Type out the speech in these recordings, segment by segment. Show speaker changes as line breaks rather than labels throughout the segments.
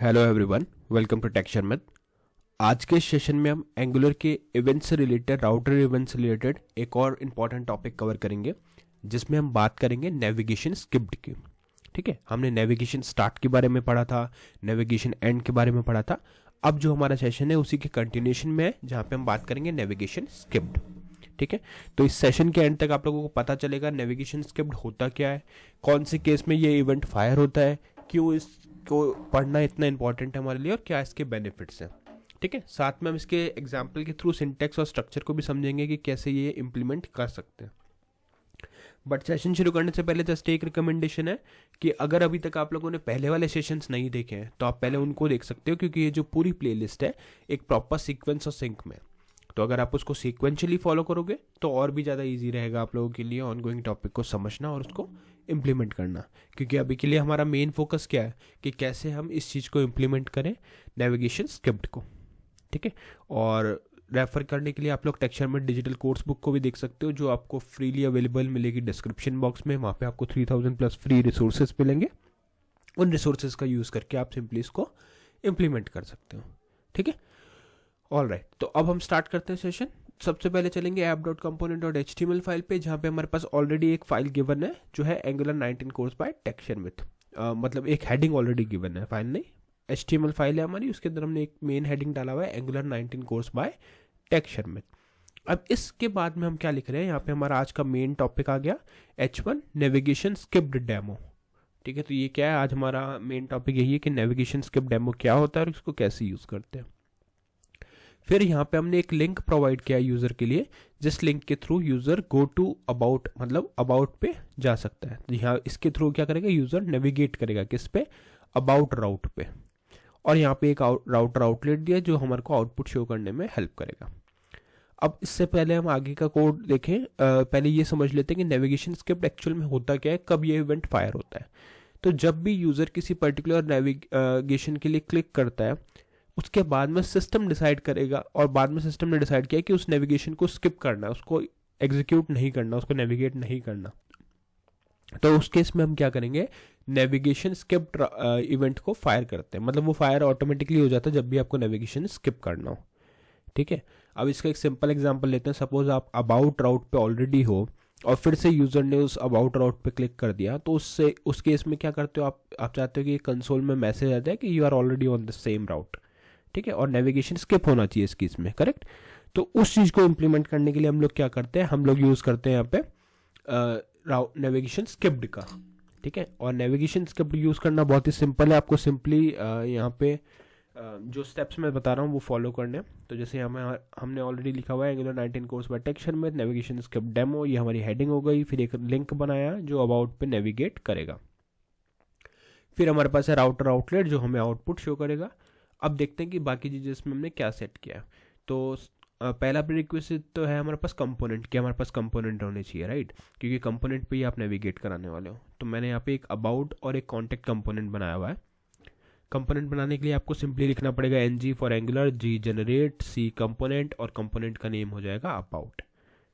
Hello everyone, welcome to Tech Sharmat. आज के session में हम एंगुलर के इवेंट से रिलेटेड, राउटर इवेंट से रिलेटेड एक और इम्पॉर्टेंट टॉपिक कवर करेंगे, जिसमें हम बात करेंगे नेविगेशन स्क्रिप्ट की। ठीक है, हमने नेविगेशन स्टार्ट के बारे में पढ़ा था, नेविगेशन एंड के बारे में पढ़ा था। अब जो हमारा सेशन है उसी के कंटिन्यूशन में है, जहाँ पे हम बात करेंगे नेविगेशन स्क्रिप्ट। ठीक है, तो इस सेशन के एंड तक आप लोगों को पता चलेगा नेविगेशन स्क्रिप्ट होता क्या है, कौन से केस में ये इवेंट फायर होता है, क्यों इसको पढ़ना इतना इंपॉर्टेंट है हमारे लिए और क्या इसके बेनिफिट्स हैं। ठीक है, साथ में हम इसके एग्जाम्पल के थ्रू सिंटेक्स और स्ट्रक्चर को भी समझेंगे कि कैसे ये इम्प्लीमेंट कर सकते हैं। बट सेशन शुरू करने से पहले जस्ट एक रिकमेंडेशन है कि अगर अभी तक आप लोगों ने पहले वाले सेशंस नहीं देखे हैं तो आप पहले उनको देख सकते हो, क्योंकि ये जो पूरी प्लेलिस्ट है एक प्रॉपर सीक्वेंस और सिंक में। तो अगर आप उसको सीक्वेंशियली फॉलो करोगे तो और भी ज़्यादा इजी रहेगा आप लोगों के लिए ऑनगोइंग टॉपिक को समझना और उसको इम्प्लीमेंट करना। क्योंकि अभी के लिए हमारा मेन फोकस क्या है कि कैसे हम इस चीज़ को इम्प्लीमेंट करें, नेविगेशन स्क्रिप्ट को। ठीक है, और रेफर करने के लिए आप लोग टेक शर्मत डिजिटल कोर्स बुक को भी देख सकते हो, जो आपको फ्रीली अवेलेबल मिलेगी डिस्क्रिप्शन बॉक्स में। वहाँ पे आपको 3000 प्लस फ्री रिसोर्सेज मिलेंगे। उन रिसोर्सेज का यूज़ करके आप सिंपली इसको इम्प्लीमेंट कर सकते हो। ठीक है, ऑल राइट, तो अब हम स्टार्ट करते हैं सेशन। सबसे पहले चलेंगे app.component.html फाइल पे, जहाँ पे हमारे पास ऑलरेडी एक फाइल गिवन है जो है एंगुलर 19 कोर्स बाय टेक शर्मत। मतलब एक हेडिंग ऑलरेडी गिवन है, फाइल नहीं, HTML फाइल है हमारी, उसके अंदर हमने एक मेन हेडिंग डाला हुआ है एंगुलर 19 कोर्स बाय टेक शर्मत। अब इसके बाद में हम क्या लिख रहे हैं, यहाँ पे हमारा आज का मेन टॉपिक आ गया H1 नेविगेशन स्क्रिप्ट डेमो। ठीक है, तो ये क्या है, आज हमारा मेन टॉपिक यही है कि नेविगेशन स्क्रिप्ट डेमो क्या होता है और इसको कैसे यूज़ करते हैं। फिर यहाँ पे हमने एक लिंक प्रोवाइड किया यूज़र के लिए, जिस लिंक के through user go to about, मतलब अबाउट पे जा सकता है। तो यहाँ इसके थ्रू क्या करेगा, यूज़र नेविगेट करेगा किस पे, अबाउट राउट पे। और यहाँ पे एक राउटर आउटलेट दिया जो हमारे को आउटपुट शो करने में हेल्प करेगा। अब इससे पहले हम आगे का कोड देखें, पहले ये समझ लेते हैं कि नेविगेशन स्क्रिप्ट एक्चुअल में होता क्या है, कब ये इवेंट फायर होता है। तो जब भी यूज़र किसी पर्टिकुलर नेविगेशन के लिए क्लिक करता है, उसके बाद में सिस्टम डिसाइड करेगा, और बाद में सिस्टम ने डिसाइड किया कि उस नेविगेशन को स्किप करना है, उसको एग्जीक्यूट नहीं करना, उसको नेविगेट नहीं करना। तो उस केस में हम क्या करेंगे, नेविगेशन स्किप इवेंट को फायर करते हैं। मतलब वो फायर ऑटोमेटिकली हो जाता है जब भी आपको नेविगेशन स्किप करना हो। ठीक है, अब इसका एक सिंपल एग्जांपल लेते हैं। सपोज आप अबाउट राउट पे ऑलरेडी हो और फिर से यूजर ने उस अबाउट राउट पे क्लिक कर दिया, तो उससे उस केस में क्या करते हो आप चाहते हो कि कंसोल में मैसेज आ जाए कि you are already on the same route. ठीक है, और नेविगेशन स्किप होना चाहिए इस केस में, करेक्ट। तो उस चीज़ को इम्प्लीमेंट करने के लिए हम लोग क्या करते हैं, हम लोग यूज़ करते हैं यहाँ पे नेविगेशन स्किप्ड का। ठीक है, और नेविगेशन स्क्रिप्ट यूज़ करना बहुत ही सिंपल है। आपको सिंपली यहाँ पे जो स्टेप्स मैं बता रहा हूँ वो फॉलो करने हैं। तो जैसे हमने ऑलरेडी लिखा हुआ है angular 19 course by Tech Sharmat navigation script demo, ये हमारी हेडिंग हो गई। फिर एक लिंक बनाया जो अबाउट पे नेविगेट करेगा। फिर हमारे पास है राउटर आउटलेट जो हमें आउटपुट शो करेगा। अब देखते हैं कि बाकी चीज़ें इसमें हमने क्या सेट किया है। तो पहला प्रीरिक्विजिट तो है हमारे पास कंपोनेंट, कि हमारे पास कंपोनेंट होने चाहिए, राइट, क्योंकि कंपोनेंट पे ही आप नेविगेट कराने वाले हो। तो मैंने यहाँ पे एक अबाउट और एक कॉन्टेक्ट कंपोनेंट बनाया हुआ है। कंपोनेंट बनाने के लिए आपको सिंपली लिखना पड़ेगा NG for angular, G generate, C component, और कंपोनेंट का नेम हो जाएगा अबाउट।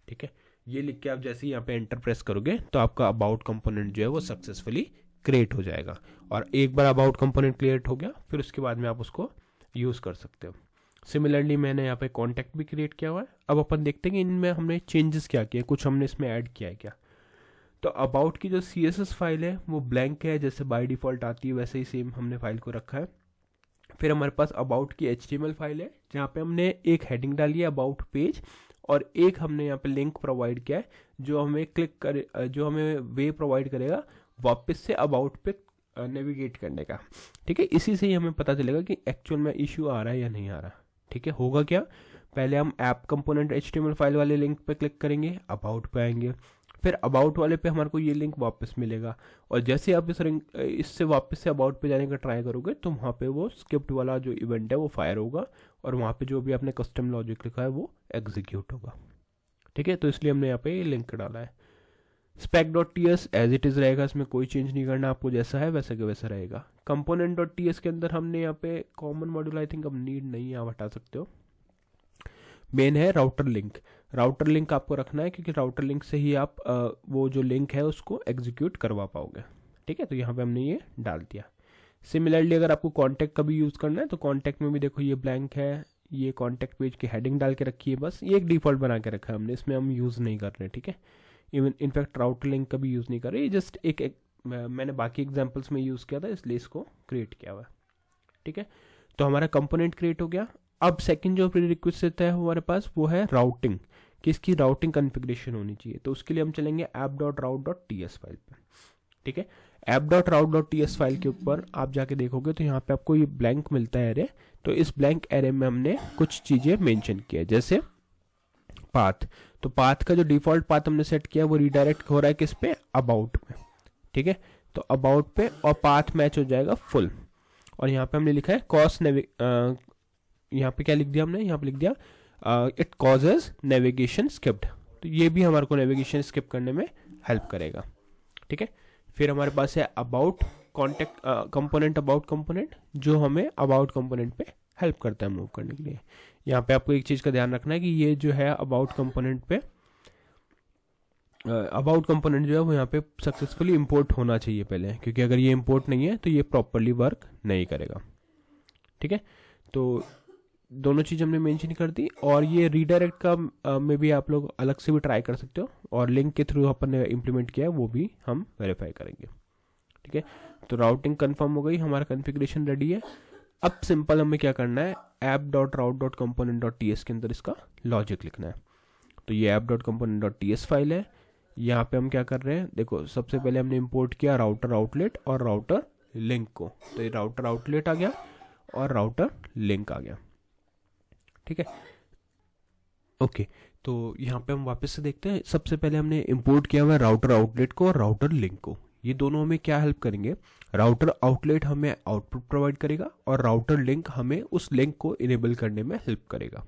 ठीक है, ये लिख के आप जैसे ही यहाँ पे एंटर प्रेस करोगे तो आपका अबाउट कंपोनेंट जो है वो सक्सेसफुली क्रिएट हो जाएगा। और एक बार अबाउट कंपोनेंट क्रिएट हो गया फिर उसके बाद में आप उसको यूज़ कर सकते हो। सिमिलरली मैंने यहाँ पे कॉन्टैक्ट भी क्रिएट किया हुआ है। अब अपन देखते हैं कि इनमें हमने चेंजेस क्या किए, कुछ हमने इसमें ऐड किया है क्या। तो अबाउट की जो CSS फाइल है वो ब्लैंक है, जैसे बाय डिफ़ॉल्ट आती है वैसे ही सेम हमने फाइल को रखा है। फिर हमारे पास अबाउट की HTML फाइल है जहाँ पे हमने एक हेडिंग डाली है अबाउट पेज, और एक हमने यहाँ पे लिंक प्रोवाइड किया है जो हमें वे प्रोवाइड करेगा वापस से अबाउट पे नेविगेट करने का। ठीक है, इसी से ही हमें पता चलेगा कि एक्चुअल में इश्यू आ रहा है या नहीं आ रहा। ठीक है, होगा क्या, पहले हम ऐप कंपोनेंट HTML फाइल वाले लिंक पे क्लिक करेंगे, अबाउट पे आएंगे, फिर अबाउट वाले पे हमारे को ये लिंक वापस मिलेगा, और जैसे आप इससे वापस से अबाउट पे जाने का ट्राई करोगे तो वहाँ पे वो स्क्रिप्ट वाला जो इवेंट है वो फायर होगा, और वहाँ पे जो भी आपने कस्टम लॉजिक लिखा है वो एग्जीक्यूट होगा। ठीक है, तो इसलिए हमने यहाँ पे ये लिंक डाला है। spec.ts एज इट इज़ रहेगा, इसमें कोई चेंज नहीं करना आपको, जैसा है वैसे के वैसा रहेगा। component.ts के अंदर हमने यहाँ पे कॉमन मॉड्यूल आई थिंक अब नीड नहीं है, आप हटा सकते हो। मेन है राउटर लिंक, राउटर लिंक आपको रखना है क्योंकि राउटर लिंक से ही आप वो जो लिंक है उसको एग्जीक्यूट करवा पाओगे। ठीक है, तो यहाँ पे हमने ये डाल दिया। सिमिलरली अगर आपको कॉन्टैक्ट का भी यूज़ करना है तो कॉन्टैक्ट में भी देखो ये ब्लैंक है, ये कॉन्टैक्ट पेज की हेडिंग डाल के रखी है, बस ये एक डिफ़ॉल्ट बना के रखा है हमने, इसमें हम यूज़ नहीं कर रहे, ठीक है। इवन इनफैक्ट राउटर लिंक का भी यूज़ नहीं कर रहे, ये जस्ट एक मैंने बाकी एग्जाम्पल्स में यूज़ किया था इसलिए इसको क्रिएट किया हुआ है, ठीक है। तो हमारा कंपोनेंट क्रिएट हो गया। अब सेकंड जो प्रीरिक्विजिट है हमारे पास वो है राउटिंग, कि इसकी राउटिंग कॉन्फ़िगरेशन होनी चाहिए। तो उसके लिए हम चलेंगे app.route.ts फाइल पर, ठीक है। app.route.ts फाइल के ऊपर आप जाके देखोगे तो यहाँ पे आपको ये ब्लैंक मिलता है एरे। तो इस ब्लैंक एरे में हमने कुछ चीज़ें मेंशन की है, जैसे पाथ। तो पाथ का जो डिफ़ॉल्ट पाथ हमने सेट किया वो रिडायरेक्ट हो रहा है किस पे, अबाउट में, ठीक है। तो अबाउट पे और पाथ मैच हो जाएगा फुल। और यहाँ पे हमने लिखा है कॉस्ट यहाँ पे क्या लिख दिया हमने, यहाँ पे लिख दिया इट कॉजेज नेविगेशन स्किप्ड। तो ये भी हमारे को नेविगेशन स्किप करने में हेल्प करेगा, ठीक है। फिर हमारे पास है about contact component, about component जो हमें अबाउट कंपोनेंट पे हेल्प करता है मूव करने के लिए। यहाँ पे आपको एक चीज़ का ध्यान रखना है कि ये जो है अबाउट कंपोनेंट पे अबाउट कंपोनेंट जो है वो यहाँ पे सक्सेसफुली इंपोर्ट होना चाहिए पहले, क्योंकि अगर ये इंपोर्ट नहीं है तो ये प्रॉपरली वर्क नहीं करेगा, ठीक है। तो दोनों चीज़ हमने मेंशन कर दी। और ये रीडायरेक्ट का में भी आप लोग अलग से भी ट्राई कर सकते हो, और लिंक के थ्रू अपन ने इम्प्लीमेंट किया है वो भी हम वेरीफाई करेंगे, ठीक है। तो राउटिंग कंफर्म हो गई, हमारा कॉन्फ़िगरेशन रेडी है। अब सिंपल हमें क्या करना है, app.route.component.ts के अंदर इसका लॉजिक लिखना है। तो ये app.component.ts फाइल है। यहाँ पे हम क्या कर रहे हैं, देखो सबसे पहले हमने इंपोर्ट किया राउटर आउटलेट और राउटर लिंक को। तो ये राउटर आउटलेट आ गया और राउटर लिंक आ गया, ठीक है, ओके। तो यहाँ पे हम वापस से देखते हैं, सबसे पहले हमने इंपोर्ट किया हुआ है राउटर आउटलेट को और राउटर लिंक को। ये दोनों हमें क्या हेल्प करेंगे, राउटर आउटलेट हमें आउटपुट प्रोवाइड करेगा और राउटर लिंक हमें उस लिंक को इनेबल करने में हेल्प करेगा,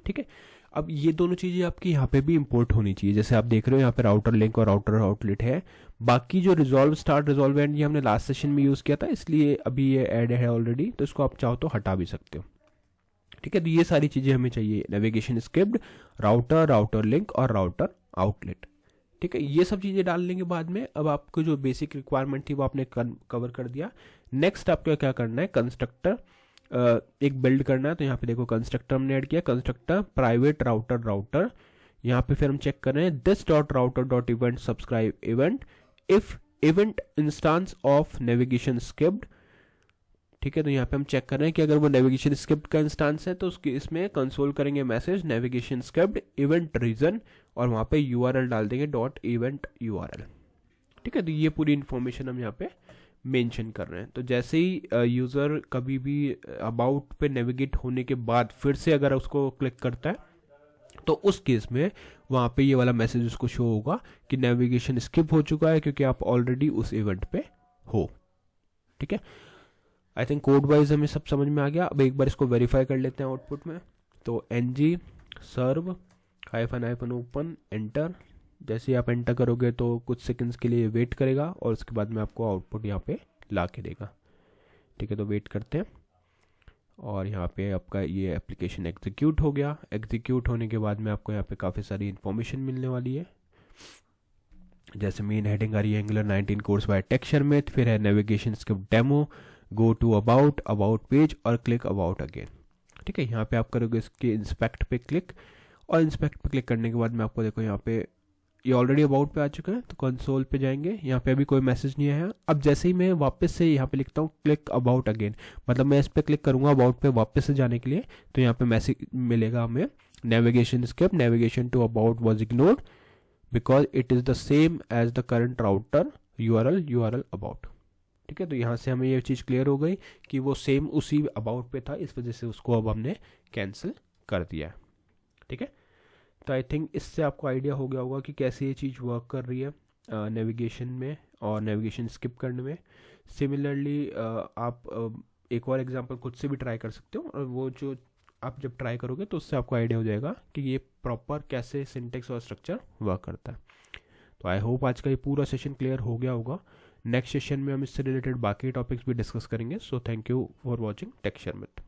ठीक है। अब ये दोनों चीज़ें आपकी यहाँ पे भी इंपोर्ट होनी चाहिए, जैसे आप देख रहे हो यहाँ पे राउटर लिंक और राउटर आउटलेट है। बाकी जो रिजॉल्व स्टार्ट रिजॉल्व एंड ये हमने लास्ट सेशन में यूज़ किया था, इसलिए अभी ये ऐड है ऑलरेडी, तो इसको आप चाहो तो हटा भी सकते हो, ठीक है। तो ये सारी चीज़ें हमें चाहिए, navigation script, router, router link और राउटर आउटलेट, ठीक है। ये सब चीज़ें डालने के बाद में अब आपको जो बेसिक रिक्वायरमेंट थी वो आपने कवर कर दिया। नेक्स्ट आपको क्या करना है, कंस्ट्रक्टर एक बिल्ड करना है। तो यहाँ पे देखो कंस्ट्रक्टर हमने ऐड किया, कंस्ट्रक्टर प्राइवेट राउटर राउटर। यहाँ पे फिर हम चेक कर रहे हैं this dot router dot event subscribe event if event instance of navigation script, ठीक है। तो यहाँ पे हम चेक कर रहे हैं कि अगर वो नेविगेशन स्क्रिप्ट का इंस्टांस है तो उसके इसमें कंसोल करेंगे message navigation skipped event reason और वहाँ पे यूआरएल डाल देंगे डॉट इवेंट यूआरएल, ठीक है। तो ये पूरी इन्फॉर्मेशन हम यहाँ पे मेंशन कर रहे हैं। तो जैसे ही यूज़र कभी भी अबाउट पे नेविगेट होने के बाद फिर से अगर उसको क्लिक करता है तो उस केस में वहाँ पे ये वाला मैसेज उसको शो होगा कि नेविगेशन स्किप हो चुका है, क्योंकि आप ऑलरेडी उस इवेंट पे हो, ठीक है। आई थिंक कोड वाइज हमें सब समझ में आ गया। अब एक बार इसको वेरीफाई कर लेते हैं आउटपुट में। तो ng सर्व हाइफन ओपन एंटर, जैसे आप एंटर करोगे तो कुछ सेकंड्स के लिए वेट करेगा और उसके बाद में आपको आउटपुट यहाँ पे ला के देगा, ठीक है। तो वेट करते हैं और यहाँ पे आपका ये एप्लीकेशन एग्जीक्यूट हो गया। एग्जीक्यूट होने के बाद में आपको यहाँ पे काफ़ी सारी इन्फॉर्मेशन मिलने वाली है, जैसे मेन हेडिंग आ रही है angular 19 course by tech Sharmit, फिर है navigation script demo, go to about page और क्लिक अबाउट अगेन, ठीक है। यहाँ पे आप करोगे इसके इंस्पेक्ट पे क्लिक, और इंस्पेक्ट पे क्लिक करने के बाद में आपको देखो यहाँ पे ये ऑलरेडी अबाउट पे आ चुका है। तो कंसोल पे जाएंगे, यहाँ पे अभी कोई मैसेज नहीं आया। अब जैसे ही मैं वापस से यहाँ पे लिखता हूँ क्लिक अबाउट अगेन, मतलब मैं इस पर क्लिक करूँगा अबाउट पे वापस से जाने के लिए, तो यहाँ पे मैसेज मिलेगा हमें navigation skipped navigation to about was ignored because it is the same as the current router URL about, ठीक है। तो यहाँ से हमें ये चीज़ क्लियर हो गई कि वो सेम उसी अबाउट पे था, इस वजह से उसको अब हमने कैंसिल कर दिया, ठीक है। तो आई थिंक इससे आपको आइडिया हो गया होगा कि कैसे ये चीज़ वर्क कर रही है नेविगेशन में और नेविगेशन स्किप करने में। सिमिलरली आप एक और एग्जांपल खुद से भी ट्राई कर सकते हो, और वो जो आप जब ट्राई करोगे तो उससे आपको आइडिया हो जाएगा कि ये प्रॉपर कैसे सिंटेक्स और स्ट्रक्चर वर्क करता है। तो आई होप आज का ये पूरा सेशन क्लियर हो गया होगा। नेक्स्ट सेशन में हम इससे रिलेटेड बाकी टॉपिक्स भी डिस्कस करेंगे। So thank you for watching Tech Sharmit.